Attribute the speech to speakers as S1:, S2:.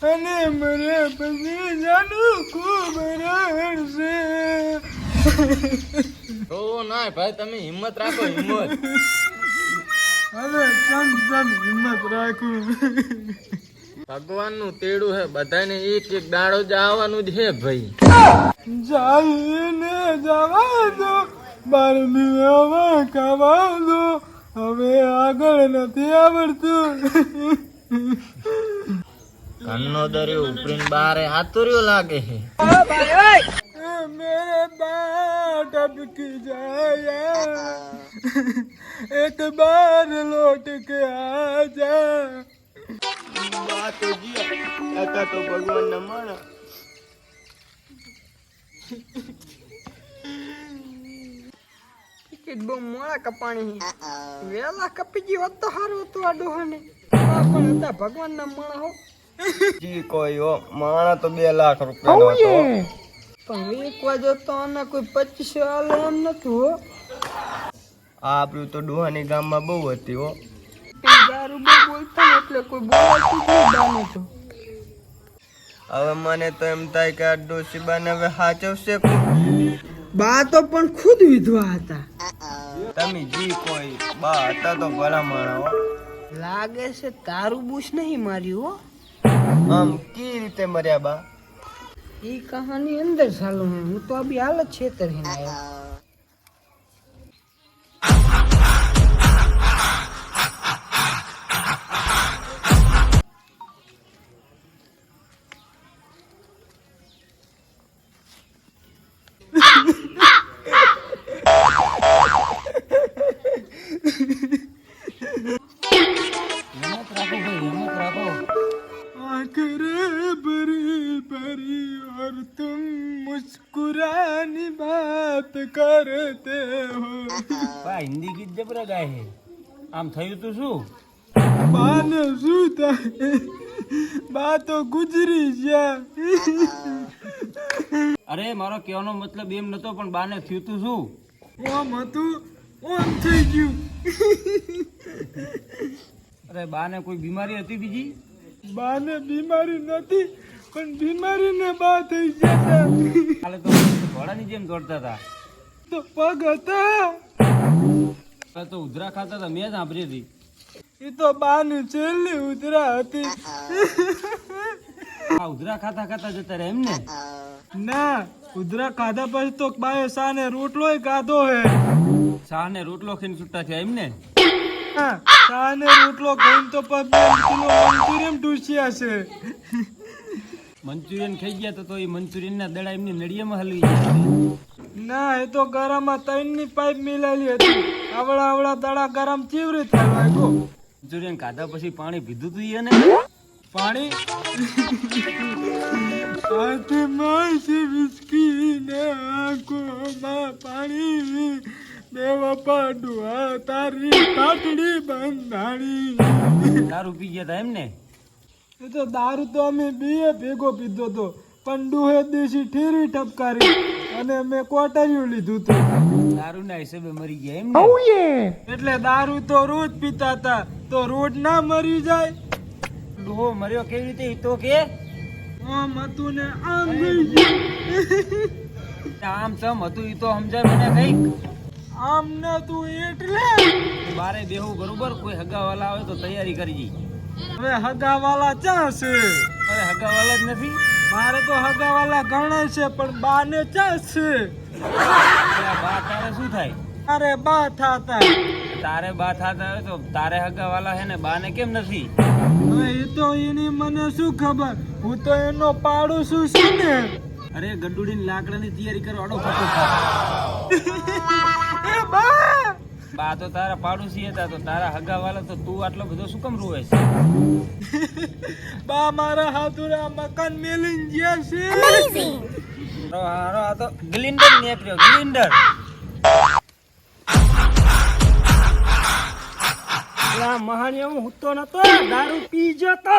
S1: અને મરે પછી જાનું ખૂબ રડશે.
S2: તો ના ભાઈ, તમે હિંમત રાખો, હિંમત.
S1: હવે ચમ હિંમત રાખું.
S2: ભગવાન નું તેડું હે, બધાને એક એક દાડો જ આવવાનું જ હે ભાઈ.
S1: જઈને જવા દો, બારની હવા ખાવા દો, હવે આગળ નથી આવડતું.
S2: ઘરનો દરિયો ઉપરીને બારે આતુર્યો લાગે છે.
S1: मेरे बात टपकी जाया, एक बार लौट के आजा.
S2: બાત તો જીયા, એકા તો ભગવાન ના માણા.
S3: ટિકિટ બહુ મોડા કપાણી, વેલા કપી ગઈ હોત તો સારું હતું આ ડોહાને. પણ હતા ભગવાન ના માણા હો.
S2: જી કોઈ હો, માણા તો 2 લાખ રૂપિયા હતો.
S3: પણ વેકવા જો તો આને કોઈ 25 આલે એમ નતું હો.
S2: આપણું તો ડોહાની ગામમાં બહુ હતી હો.
S3: દારૂ બહુ બોલતા ને એટલે કોઈ બોલાતું જ નહીં બાને તો.
S2: હવે મને તો એમ થાય કે આ ડોશીબાને હવે સાચવશે કોણ?
S3: બા તો પણ ખુદ વિધવા હતા.
S2: તમે જી કોઈ બા હતા તો ભલા માણા હો.
S3: લાગે છે તારું બુશ નહીં માર્યું હો.
S2: આમ કી રીતે મર્યા બા?
S3: ઈ કહાની અંદર ચાલુ હું તો અભી હાલ જ છેતર હે આયા.
S1: आंखें भरी भरी और तुम मुस्कुरानी बात करते हो.
S2: બા હિન્દી ગીત જબરા ગાય છે. આમ થયું તું શું?
S1: બાને શું થાય? બા તો ગુજરી ગયા.
S2: અરે મારો કહેવાનો મતલબ એમ નતો, પણ બાને થયું તું શું?
S1: ઓમ હતું ઓમ થઈ ગયું.
S2: અરે બાને કોઈ બીમારી હતી બીજી?
S1: બાને બીમારી નથી, પણ બીમારીને બા થઈ ગયા.
S2: કાલે તો ઘોડાની જેમ દોડતા હતા.
S1: તો પગ હતા.
S2: કાલે તો ઉધરા ખાતા હતા, મેં સાંભળી હતી.
S1: એ તો બાની છેલ્લી ઉધરા હતી.
S2: આ ઉધરા ખાતા ખાતા જતા રહે એમ ને?
S1: ના, ઉધરા ખાધા પછી તો બાએ સાને રોટલો ખાધો હે.
S2: શાહ ને રોટલો ખાઈને છૂટા થયા એમ ને?
S1: હા, સાને રોટલો ખાઈને તો 2 કિલો મંચુરિયન ટૂસ્યા છે.
S2: મંચુરિયન ખાઈ ગયા તો એ મંચુરિયન ના દડા એમની નળિયામાં હલવી ગયા.
S1: ના, એ તો ગરમમાં 3ની પાઇપ મિલાયેલી હતી. આવડા દડા ગરમ ચીવરી થવા ગયો.
S2: મંચુરિયન ખાધા પછી પાણી પીધું તું એને?
S1: પાણી હાથમાં છે વિસ્કી ને આંખોમાં પાણી. બેવફા ડુઆ તારી પાટડી બંધાણી.
S2: દારૂ પી ગયા હતા એમ ને?
S1: એ તો દારૂ તો અમે બીએ ભેગો પીધો તો, પણ ડુહે દેશી ઠેરી ઠપકારી અને મેં કોટરિયું લીધું હતું.
S2: દારૂ ના હિસાબે મરી ગયા એમ ને?
S1: એટલે દારૂ તો રોજ પીતા હતા, તો રોજ ના મરી જાય.
S2: ડોહો મર્યો કેવી રીતે ઈ તો કે?
S1: આમ હતું ને આમ ગઈ ગયું.
S2: આમ સમ હતું ઈ તો સમજાય મને કઈક.
S1: આમ ને તું એટલે
S2: બારે બેહું બરોબર, કોઈ હગાવાલા આવે તો તૈયારી કરજી.
S1: હવે હગાવાલા ચા છે?
S2: હવે હગાવાલા જ નથી.
S1: મારે તો હગાવાલા ઘણા છે, પણ બા ને ચા છે.
S2: પેલા બા તારે શું થાય?
S1: અરે બા થાતા.
S2: તારે બા થતા હોય તો તારે હગાવાલા હે ને, બા ને કેમ નથી?
S1: હવે એ તો એની મને શું ખબર, હું તો એનો પાડોશી છું ને.
S2: અરે ગડુડીની લાકડાની તૈયારી કરો, આડો ફટો.
S1: એ બા
S2: બા તો તારા પાડોશી હતા, તો તારા હગાવાલા તો તું આટલો બધો શું કામ રોવે છે?
S1: બા મારા હાથુરા મકાન મેલીને ગયા છે.
S4: હારો હારો આ તો ગ્લિન્ડર નીકળ્યો ગ્લિન્ડર.
S3: મહાન હું તો નતો દારૂ પી ગયો તો